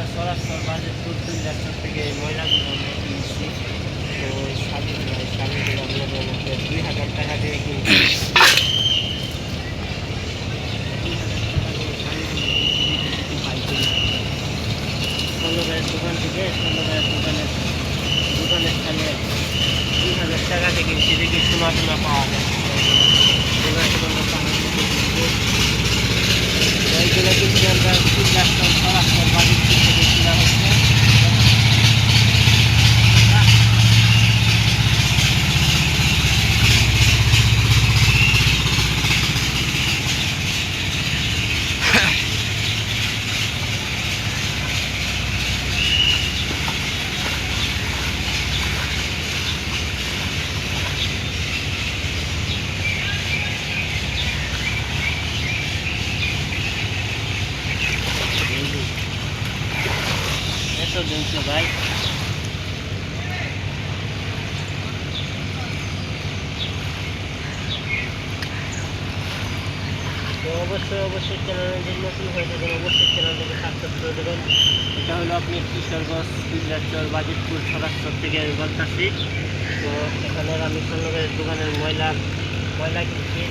আমরা সরাসরি বাজিতপুর চুল্লাচর থেকে এই ময়লাগুলো আমরা কিনছি। তো ওই শাড়িগুলো আপনাদের মধ্যে 2000 টাকা দিয়ে কিনছি। 2000 টাকা দিয়ে শাড়িগুলো কিনছি বিদেশি পাইকারি। ষোলোগাঁয়ের দোকান থেকে ষোলোগাঁয়ের দোকানের সামনে 2000 টাকা দিয়ে কিনছি। দেখি সোনা টোনা পাওয়া যায় এইগুলো কিন্তু আমরা 3 লাখ টাকা সরাসরি বাজিতপুর থেকে কিনা হচ্ছে। এত দিনছে ভাই তো অবশ্যই চ্যানেলটি নতুন হয়ে থাকেন, অবশ্যই চ্যানেলটাকে সাবস্ক্রাইব করে দেবেন। এটা হলো আপনি কিশোরগঞ্জ চুল্লাচর বাজিতপুর সরাসর থেকে বলতেছি। তো এখানে আমি ষোলোগাঁয়ের দোকানের ময়লা কিনছি।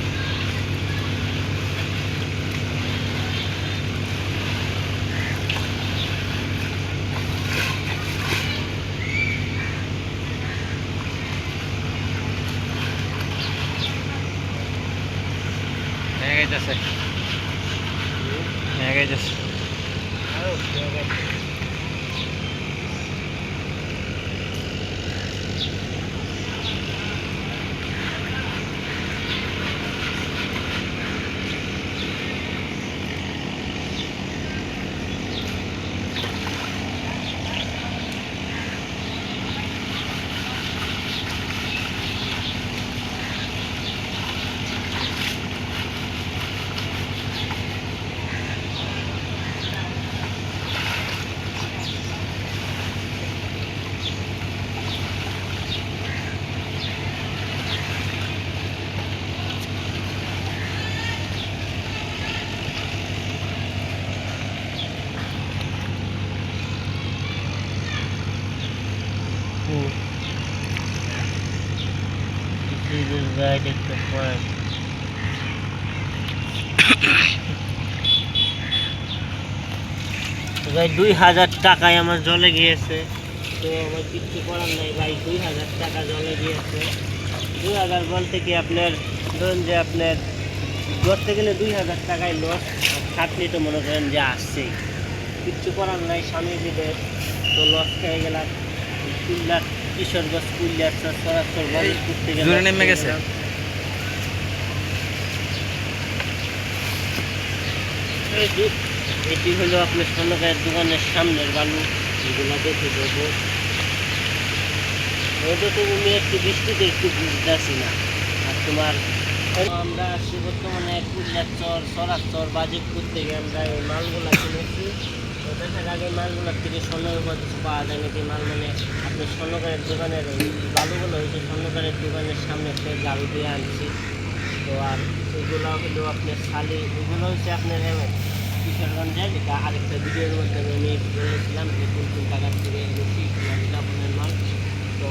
This is right at the front. ভাই 2000 টাকায় আমার জলে গিয়েছে। তো আমার কিছু করার নাই ভাই, 2000 টাকা জলে গিয়েছে। 2000 বলতে কি আপনার ধরুন যে আপনার ধরতে গেলে 2000 টাকায় লস, আর খাটনি তো মনে করেন যে আসছেই। কিচ্ছু করার নাই, স্বামী বিদেশ, তো লস খেয়ে গেলাম। কিশোরগঞ্জ চুল্লাচর সরাসরি বাজিতপুর থেকে নেমে গেছে। এটি হলো আপনার ষোলোগাঁয়ের দোকানের সামনের বালু, এগুলো দেখে দেবো। ওটা তো আমি একটু বৃষ্টিতে একটু বুঝতেছি না। আর তোমার আমরা আসছি বর্তমানে চুল্লাচর সরাসর বাজিতপুর থেকে আমরা এই মালগুলা কিনেছি। তো দেখার আগে মালগুলোর থেকে স্বর্ণের উপর কিছু পাওয়া যায় নাকি মাল, মানে আপনার ষোলোগাঁয়ের দোকানের এই বালুগুলো হয়েছে ষোলোগাঁয়ের দোকানের সামনে সে গাড়ি দিয়ে আনছি। তো আর এগুলো হলো আপনার শালি, এগুলো হচ্ছে আপনার কিশোরগঞ্জের, এটা আরেকটা ভিডিওর মধ্যে আমি বলেছিলাম যে কোন কোন জায়গার থেকে বেশি বিজ্ঞাপনের মাল। তো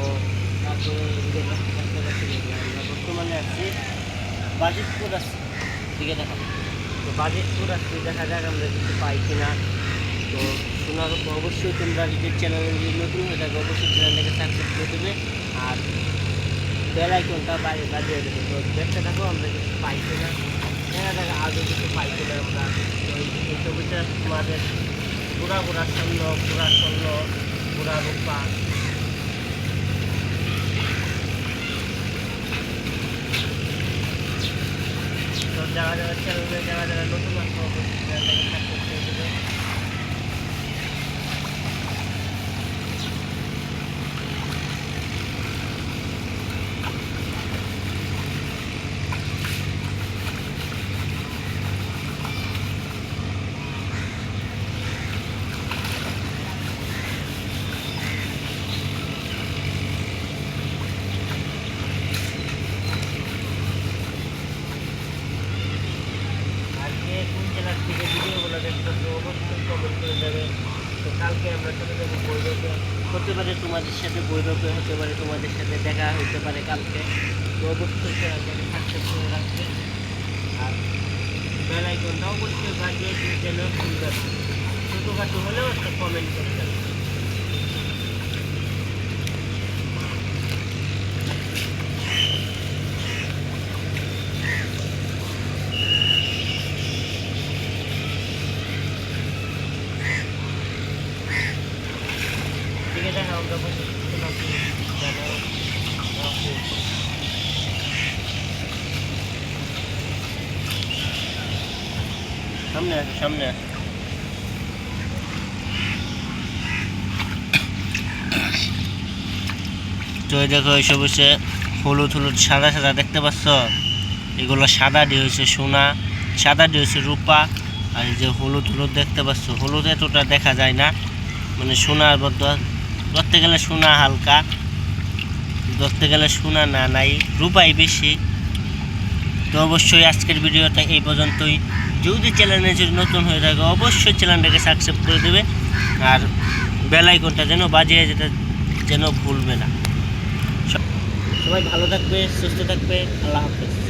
তারপরে আমরা বর্তমানে আসছি বাজিতপুর আসছি দিকে দেখাবো। তো বাজিতপুর আসছি, দেখা যাক আমরা কিছু পাই কিনা। তো শোনার পর অবশ্যই তোমরা যদি চ্যানেলে যদি নতুন হয়ে থাকে অবশ্যই চ্যানেলটাকে সাবস্ক্রাইব করে দেবে আর বেল আইকনটা বাজিয়ে দেবে। তো দেখতে থাকো আমরা কিছু পাই কিনা, দেখা যাক আজও কিছু পাই কিনা আমরা। তো এই ছবিটা তোমাদের পুরা স্বর্ণ, পুরা রূপা। তো যারা চ্যানেলে যারা নতুন আসবে অবশ্যই চ্যানেলটাকে সাবস্ক্রাইব করে দেবে। কোন জেলার থেকে ভিডিওগুলো দেখতে কালকে আমরা চলে যাবো ভৈরবে, হতে পারে তোমাদের সাথে ভৈরবে, হতে পারে তোমাদের সাথে দেখা হতে পারে কালকে। তো অবশ্যই চ্যানেলটাকে সাবস্ক্রাইব করে রাখবে, আর বেল আইকনটা অবশ্যই বাজিয়ে দিয়ে যেন ভুল যাবে, ছোটোখাটো হলেও একটা কমেন্ট করে দেবে। ঠিক আছে, আমরা বসে সামনে আসো, সামনে আসো। তো এই দেখো এইসব হচ্ছে হলুদ হলুদ সাদা সাদা দেখতে পাচ্ছ, এগুলো সাদা দিয়ে হয়েছে সোনা, সাদা দিয়ে হয়েছে রূপা, আর এই যে হলুদ হলুদ দেখতে পাচ্ছ, হলুদ এতটা দেখা যায় না, মানে সোনার বদল ধরতে গেলে সোনা হালকা, ধরতে গেলে সোনা না নাই, রূপাই বেশি। তো অবশ্যই আজকের ভিডিওটা এই পর্যন্তই। যদি চ্যানেলে যদি নতুন হয়ে থাকে অবশ্যই চ্যানেলটাকে সাবস্ক্রাইব করে দেবে, আর বেল আইকনটা যেন বাজিয়ে যেটা যেন ভুলবে না। সবাই ভালো থাকবে, সুস্থ থাকবে, আল্লাহ হাফেজ।